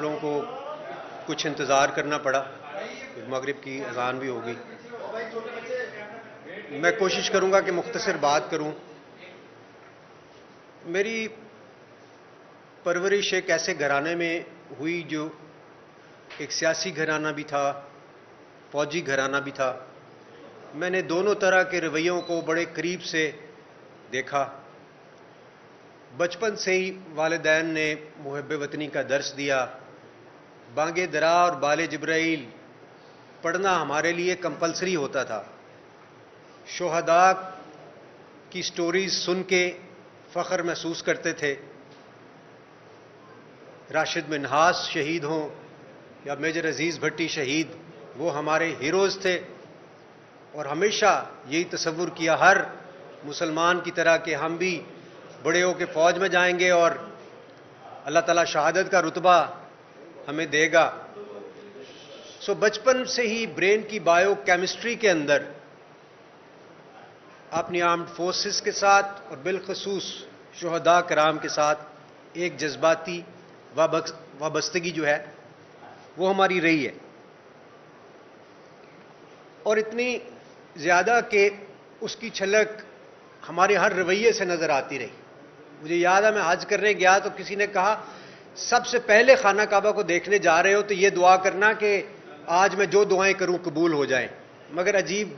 لوگوں کو کچھ انتظار کرنا پڑا، مغرب کی اذان بھی ہوگی۔ میں کوشش کروں گا کہ مختصر بات کروں۔ میری پرورش ایک ایسے گھرانے میں ہوئی جو ایک سیاسی گھرانہ بھی تھا، فوجی گھرانہ بھی تھا۔ میں نے دونوں طرح کے رویوں کو بڑے قریب سے دیکھا۔ بچپن سے ہی والدین نے محب وطنی کا درس دیا۔ بانگ درا اور بال جبرائیل پڑھنا ہمارے لیے کمپلسری ہوتا تھا۔ شہداء کی سٹوریز سن کے فخر محسوس کرتے تھے۔ راشد منہاس شہید ہوں یا میجر عزیز بھٹی شہید، وہ ہمارے ہیروز تھے، اور ہمیشہ یہی تصور کیا ہر مسلمان کی طرح کہ ہم بھی بڑے ہو کے فوج میں جائیں گے اور اللہ تعالیٰ شہادت کا رتبہ ہمیں دے گا۔ بچپن سے ہی برین کی بایو کیمسٹری کے اندر اپنی آرمڈ فورسز کے ساتھ اور بالخصوص شہداء کرام کے ساتھ ایک جذباتی وابستگی جو ہے وہ ہماری رہی ہے، اور اتنی زیادہ کہ اس کی چھلک ہمارے ہر رویے سے نظر آتی رہی۔ مجھے یاد ہے میں حج کرنے گیا تو کسی نے کہا سب سے پہلے خانہ کعبہ کو دیکھنے جا رہے ہو تو یہ دعا کرنا کہ آج میں جو دعائیں کروں قبول ہو جائیں۔ مگر عجیب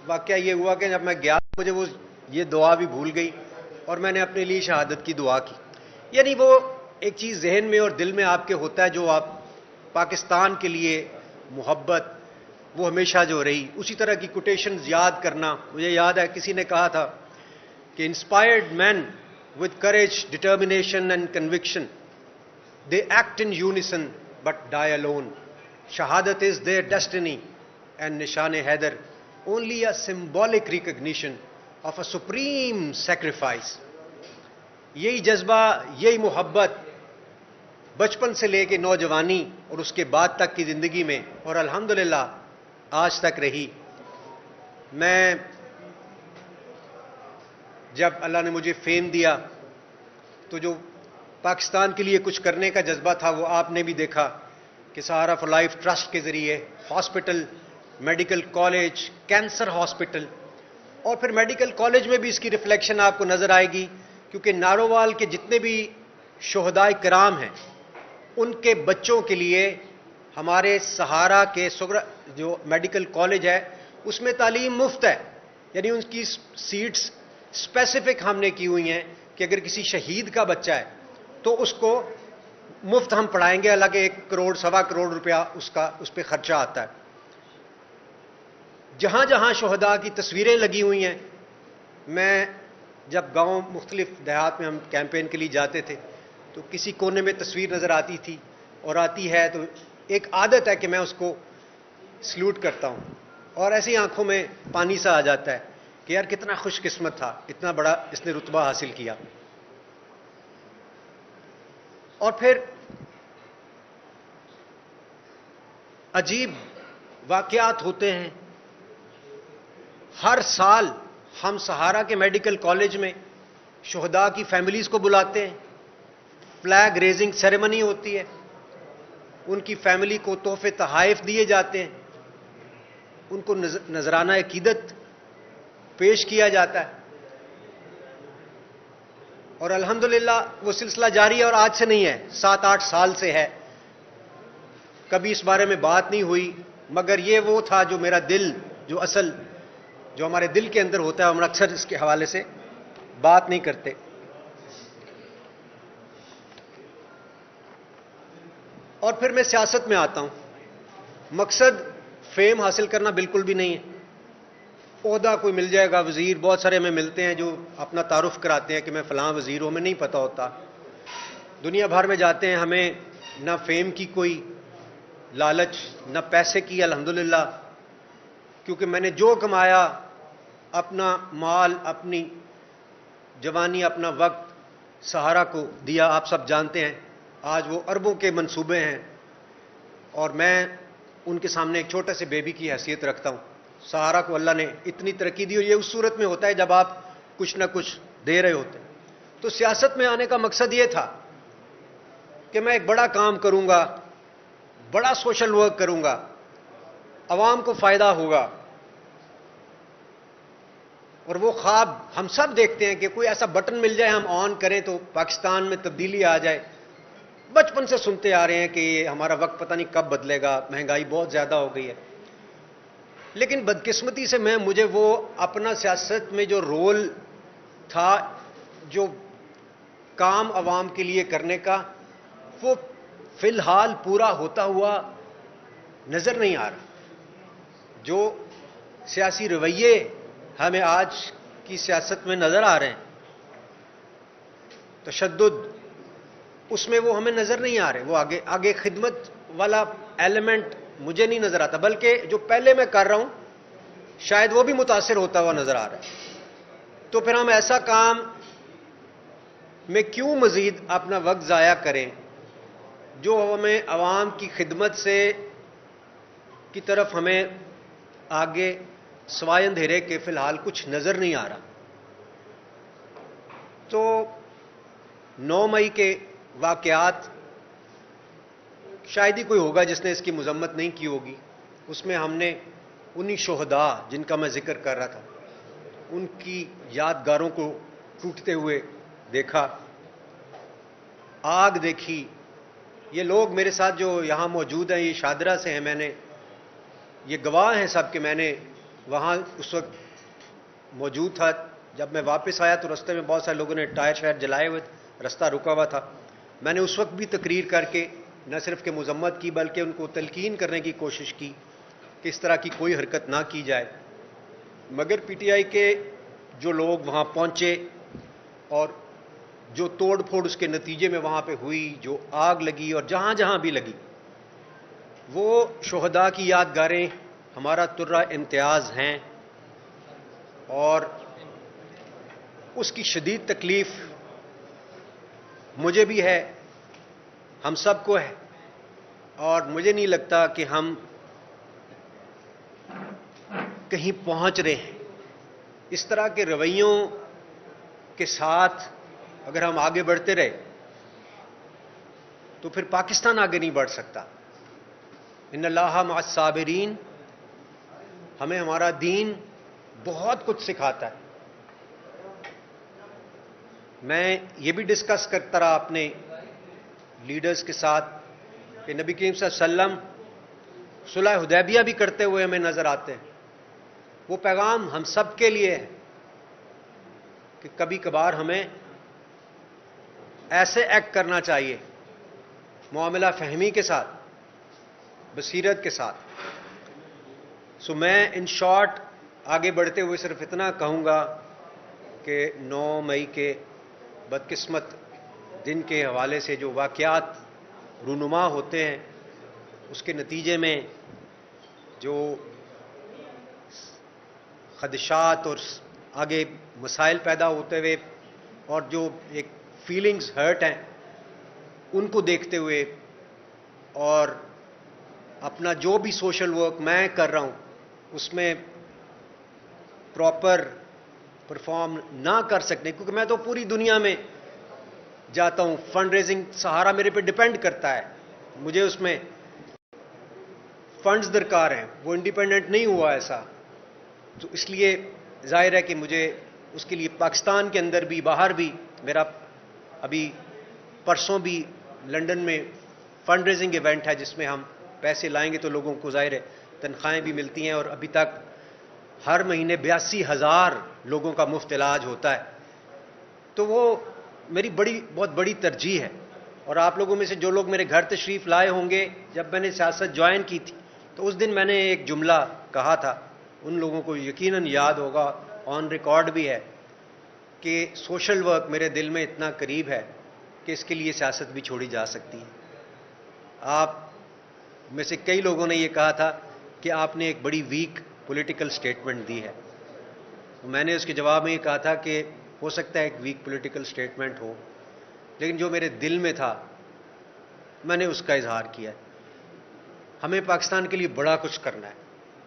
واقعہ یہ ہوا کہ جب میں گیا مجھے یہ دعا بھی بھول گئی اور میں نے اپنے لیے شہادت کی دعا کی۔ یعنی وہ ایک چیز ذہن میں اور دل میں آپ کے ہوتا ہے جو آپ پاکستان کے لیے محبت وہ ہمیشہ جو رہی۔ اسی طرح کی کوٹیشنز یاد کرنا، مجھے یاد ہے کسی نے کہا تھا کہ inspired man with courage, determination and conviction, they act in unison but die alone. Shahadat is their destiny and Nishan-e-Haidar only a symbolic recognition of a supreme sacrifice. یہی جذبہ، یہی محبت بچپن سے لے کے نوجوانی اور اس کے بعد تک کی زندگی میں اور الحمدللہ آج تک رہی۔ میں جب اللہ نے مجھے فیم دیا تو جو پاکستان کے لیے کچھ کرنے کا جذبہ تھا وہ آپ نے بھی دیکھا کہ سہارا فار لائف ٹرسٹ کے ذریعے hospital, medical college, cancer hospital, اور پھر میڈیکل کالج میں بھی اس کی ریفلیکشن آپ کو نظر آئے گی، کیونکہ نارووال کے جتنے بھی شہداء کرام ہیں ان کے بچوں کے لیے ہمارے سہارا کے جو میڈیکل کالج ہے اس میں تعلیم مفت ہے۔ یعنی ان کی سیٹس اسپیسیفک ہم نے کی ہوئی ہیں کہ اگر کسی شہید کا بچہ ہے تو اس کو مفت ہم پڑھائیں گے، حالانکہ 1 کروڑ سوا کروڑ روپیہ اس پہ خرچہ آتا ہے۔ جہاں جہاں شہداء کی تصویریں لگی ہوئی ہیں، میں جب گاؤں مختلف دیہات میں ہم کیمپین کے لیے جاتے تھے تو کسی کونے میں تصویر نظر آتی تھی اور آتی ہے تو ایک عادت ہے کہ میں اس کو سلوٹ کرتا ہوں، اور ایسی آنکھوں میں پانی سا آ جاتا ہے کہ یار کتنا خوش قسمت تھا، اتنا بڑا اس نے رتبہ حاصل کیا۔ اور پھر عجیب واقعات ہوتے ہیں۔ ہر سال ہم سہارا کے میڈیکل کالج میں شہداء کی فیملیز کو بلاتے ہیں، فلیگ ریزنگ سیریمنی ہوتی ہے، ان کی فیملی کو تحفے تحائف دیے جاتے ہیں، ان کو نذرانہ عقیدت پیش کیا جاتا ہے، اور الحمدللہ وہ سلسلہ جاری ہے، اور آج سے نہیں ہے، 7-8 سال سے ہے۔ کبھی اس بارے میں بات نہیں ہوئی، مگر یہ وہ تھا جو میرا دل، جو اصل جو ہمارے دل کے اندر ہوتا ہے، ہم اکثر اس کے حوالے سے بات نہیں کرتے۔ اور پھر میں سیاست میں آتا ہوں۔ مقصد فیم حاصل کرنا بالکل بھی نہیں ہے۔ عہدہ کوئی مل جائے گا، وزیر، بہت سارے ہمیں ملتے ہیں جو اپنا تعارف کراتے ہیں کہ میں فلاں وزیر ہوں، ہمیں نہیں پتہ ہوتا۔ دنیا بھر میں جاتے ہیں، ہمیں نہ فیم کی کوئی لالچ، نہ پیسے کی، الحمدللہ، کیونکہ میں نے جو کمایا، اپنا مال، اپنی جوانی، اپنا وقت سہارا کو دیا، آپ سب جانتے ہیں۔ آج وہ اربوں کے منصوبے ہیں اور میں ان کے سامنے ایک چھوٹے سے بیبی کی حیثیت رکھتا ہوں۔ سہارا کو اللہ نے اتنی ترقی دی، اور یہ اس صورت میں ہوتا ہے جب آپ کچھ نہ کچھ دے رہے ہوتے ہیں۔ تو سیاست میں آنے کا مقصد یہ تھا کہ میں ایک بڑا کام کروں گا، بڑا سوشل ورک کروں گا, عوام کو فائدہ ہوگا. اور وہ خواب ہم سب دیکھتے ہیں کہ کوئی ایسا بٹن مل جائے, ہم آن کریں تو پاکستان میں تبدیلی آ جائے. بچپن سے سنتے آ رہے ہیں کہ یہ ہمارا وقت پتہ نہیں کب بدلے گا, مہنگائی بہت زیادہ ہو گئی ہے. لیکن بدقسمتی سے مجھے وہ اپنا سیاست میں جو رول تھا, جو کام عوام کے لیے کرنے کا, وہ فی الحال پورا ہوتا ہوا نظر نہیں آ رہا. جو سیاسی رویے ہمیں آج کی سیاست میں نظر آ رہے ہیں, تشدد, اس میں وہ ہمیں نظر نہیں آ رہے. وہ آگے خدمت والا ایلیمنٹ مجھے نہیں نظر آتا, بلکہ جو پہلے میں کر رہا ہوں شاید وہ بھی متاثر ہوتا ہوا نظر آ رہا ہے. تو پھر ہم ایسا کام میں کیوں مزید اپنا وقت ضائع کریں جو ہمیں عوام کی خدمت سے کی طرف ہمیں آگے سوائے اندھیرے کے فی الحال کچھ نظر نہیں آ رہا. تو 9 مئی کے واقعات, شاید ہی کوئی ہوگا جس نے اس کی مذمت نہیں کی ہوگی. اس میں ہم نے انہی شہداء جن کا میں ذکر کر رہا تھا, ان کی یادگاروں کو ٹوٹتے ہوئے دیکھا, آگ دیکھی. یہ لوگ میرے ساتھ جو یہاں موجود ہیں, یہ شادرہ سے ہیں, میں نے یہ گواہ ہیں سب کہ میں نے وہاں اس وقت موجود تھا. جب میں واپس آیا تو رستے میں بہت سارے لوگوں نے ٹائر شائر جلائے ہوئے, رستہ رکا ہوا تھا. میں نے اس وقت بھی تقریر کر کے نہ صرف کہ مذمت کی بلکہ ان کو تلقین کرنے کی کوشش کی کہ اس طرح کی کوئی حرکت نہ کی جائے. مگر پی ٹی آئی کے جو لوگ وہاں پہنچے اور جو توڑ پھوڑ اس کے نتیجے میں وہاں پہ ہوئی, جو آگ لگی اور جہاں جہاں بھی لگی, وہ شہداء کی یادگاریں ہمارا ترہ امتیاز ہیں. اور اس کی شدید تکلیف مجھے بھی ہے, ہم سب کو ہے, اور مجھے نہیں لگتا کہ ہم کہیں پہنچ رہے ہیں. اس طرح کے رویوں کے ساتھ اگر ہم آگے بڑھتے رہے تو پھر پاکستان آگے نہیں بڑھ سکتا. ان اللہ مع الصابرین, ہمیں ہمارا دین بہت کچھ سکھاتا ہے. میں یہ بھی ڈسکس کرتا رہا اپنے لیڈرز کے ساتھ کہ نبی کریم صلی اللہ علیہ وسلم صلح حدیبیہ بھی کرتے ہوئے ہمیں نظر آتے ہیں. وہ پیغام ہم سب کے لیے ہے کہ کبھی کبھار ہمیں ایسے ایکٹ کرنا چاہیے, معاملہ فہمی کے ساتھ, بصیرت کے ساتھ. سو میں ان شارٹ آگے بڑھتے ہوئے صرف اتنا کہوں گا کہ 9 مئی کے بدقسمت دن کے حوالے سے جو واقعات رونما ہوتے ہیں, اس کے نتیجے میں جو خدشات اور آگے مسائل پیدا ہوتے ہوئے اور جو ایک فیلنگز ہرٹ ہیں, ان کو دیکھتے ہوئے اور اپنا جو بھی سوشل ورک میں کر رہا ہوں اس میں پراپر پرفارم نہ کر سکنے, کیونکہ میں تو پوری دنیا میں جاتا ہوں, فنڈ ریزنگ سہارا میرے پہ ڈیپینڈ کرتا ہے, مجھے اس میں فنڈز درکار ہیں, وہ انڈیپینڈنٹ نہیں ہوا ایسا. تو اس لیے ظاہر ہے کہ مجھے اس کے لیے پاکستان کے اندر بھی باہر بھی, میرا ابھی پرسوں بھی لنڈن میں فنڈ ریزنگ ایونٹ ہے جس میں ہم پیسے لائیں گے تو لوگوں کو ظاہر ہے تنخواہیں بھی ملتی ہیں, اور ابھی تک ہر مہینے 82,000 لوگوں کا مفت علاج ہوتا ہے. تو وہ میری بہت بڑی ترجیح ہے. اور آپ لوگوں میں سے جو لوگ میرے گھر تشریف لائے ہوں گے, جب میں نے سیاست جوائن کی تھی تو اس دن میں نے ایک جملہ کہا تھا, ان لوگوں کو یقیناً یاد ہوگا, آن ریکارڈ بھی ہے, کہ سوشل ورک میرے دل میں اتنا قریب ہے کہ اس کے لیے سیاست بھی چھوڑی جا سکتی ہے. آپ میں سے کئی لوگوں نے یہ کہا تھا کہ آپ نے ایک بڑی ویک پولیٹیکل سٹیٹمنٹ دی ہے. میں نے اس کے جواب میں یہ کہا تھا کہ ہو سکتا ہے ایک ویک پولیٹیکل سٹیٹمنٹ ہو, لیکن جو میرے دل میں تھا میں نے اس کا اظہار کیا ہے. ہمیں پاکستان کے لیے بڑا کچھ کرنا ہے,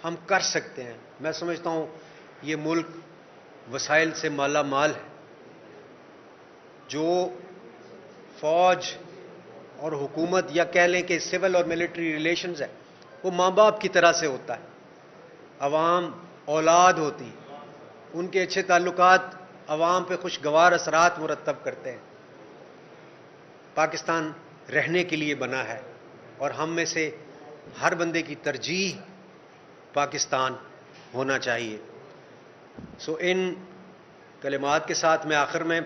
ہم کر سکتے ہیں. میں سمجھتا ہوں یہ ملک وسائل سے مالا مال ہے. جو فوج اور حکومت یا کہہ لیں کہ سول اور ملٹری ریلیشنز ہے وہ ماں باپ کی طرح سے ہوتا ہے. عوام اولاد ہوتی، ان کے اچھے تعلقات عوام پہ خوشگوار اثرات مرتب کرتے ہیں. پاکستان رہنے کے لیے بنا ہے اور ہم میں سے ہر بندے کی ترجیح پاکستان ہونا چاہیے. ان کلمات کے ساتھ میں آخر میں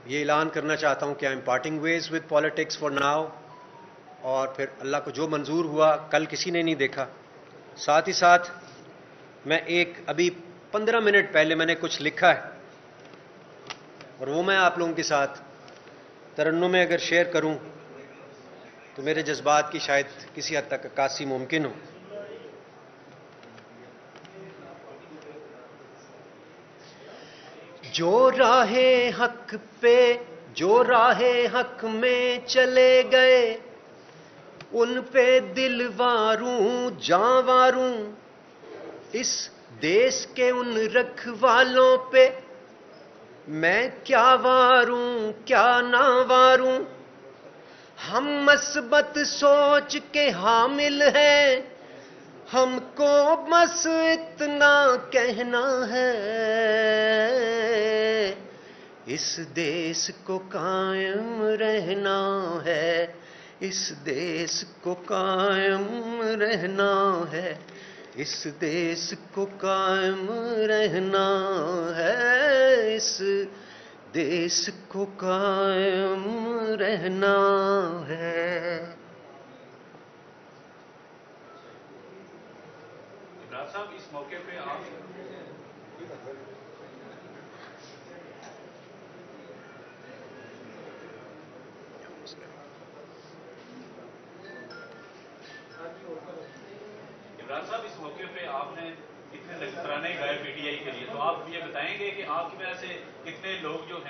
یہ اعلان کرنا چاہتا ہوں کہ I am parting ways with politics for now, اور پھر اللہ کو جو منظور ہوا کل کسی نے نہیں دیکھا. ساتھ ہی ساتھ میں ابھی 15 منٹ پہلے میں نے کچھ لکھا ہے اور وہ میں آپ لوگوں کے ساتھ ترنم میں اگر شیئر کروں تو میرے جذبات کی شاید کسی حد تک عکاسی ممکن ہو. جو راہ حق میں چلے گئے ان پہ دل واروں جاں واروں، اس دیس کے ان رکھوالوں پہ میں کیا واروں کیا نہ واروں. ہم مثبت سوچ کے حامل ہیں، ہم کو بس اتنا کہنا ہے، اس دیس کو قائم رہنا ہے، اس دیس کو قائم رہنا ہے، اس دیس کو قائم رہنا ہے، اس دیس کو قائم رہنا ہے. عمران صاحب اس موقع پہ آپ نے اتنے نذرانے گائے پی ٹی آئی کے لیے، تو آپ یہ بتائیں گے کہ آپ کی وجہ سے کتنے لوگ جو ہیں